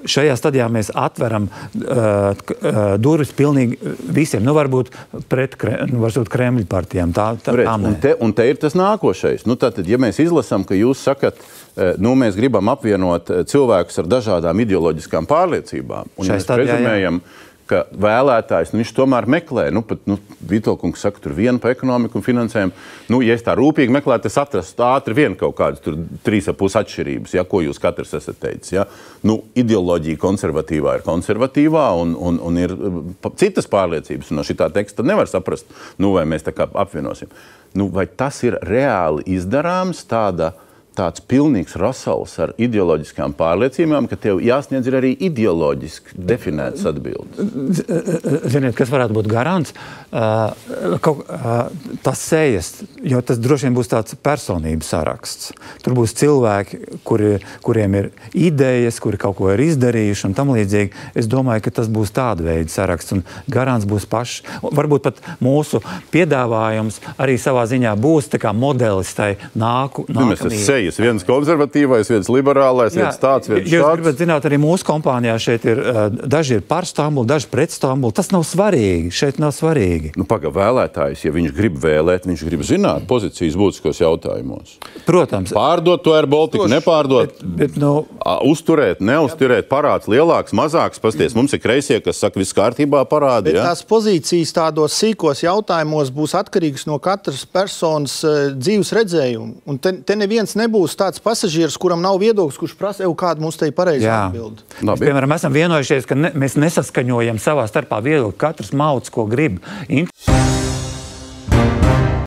šajā stadijā mēs atveram durvis pilnīgi visiem. Nu, varbūt pret Kremļa partijām. Un te ir tas nākošais. Nu, tātad, ja mēs izlasām, ka jūs sakat, nu, mēs gribam apvienot cilvēkus ar dažādām ideoloģiskām pārliecībām, un mēs prezumējam, ka vēlētājs, nu, viņš tomēr meklē, nu, pat, nu, Vitokungs saka, tur vienu pa ekonomiku un finansējumu, nu, ja es tā rūpīgi meklētu, es atrastu ātri vien kaut kādas tur 3,5 atšķirības, ja, ko jūs katrs esat teicis, ja. Nu, ideoloģija konservatīvā ir konservatīvā un ir citas pārliecības, un no šitā teksta nevar saprast, nu, vai mēs tā kā apvienosim. Nu, vai tas ir reāli izdarāms tāds pilnīgs rasals ar ideoloģiskām pārliecībām, ka tev jāsniedz ir arī ideoloģiski definētas atbildes? Ziniet, kas varētu būt garants? Tas sejas, jo tas droši vien būs tāds personības saraksts. Tur būs cilvēki, kuriem ir idejas, kuri kaut ko ir izdarījuši un tam līdzīgi. Es domāju, ka tas būs tāda veida saraksts un garants būs paši. Varbūt pat mūsu piedāvājums arī savā ziņā būs tā kā modelis tai nākamī. Viens konservatīvais, viens liberālais, viens tāds, viens tāds. Jūs gribat zināt, arī mūsu kompānijā šeit ir, daži ir par Stambulu, daži pret Stambulu. Tas nav svarīgi, šeit nav svarīgi. Nu, vēlētājs, ja viņš grib vēlēt, viņš grib zināt pozīcijas būtiskos jautājumos. Protams. Pārdot to Air Baltiku, nepārdot, uzturēt, neuzturēt, parāds lielāks, mazāks. Pasties, mums ir kreisie, kas saka, viss kārtībā parādi. Bet tās pozīcijas tādos sīkos jautājumos būs atkarīgas no katras personas dzīves redzējumu. Un te neviens nebūs tāds pasažieris, kuram nav viedoklis, kurš prasa, kādu mums te ir pareizi atbildi. Mēs, piemēram, esam vienojušies, ka mēs nesaskaņojam savā starpā viedokli. Katrs mauc, ko grib.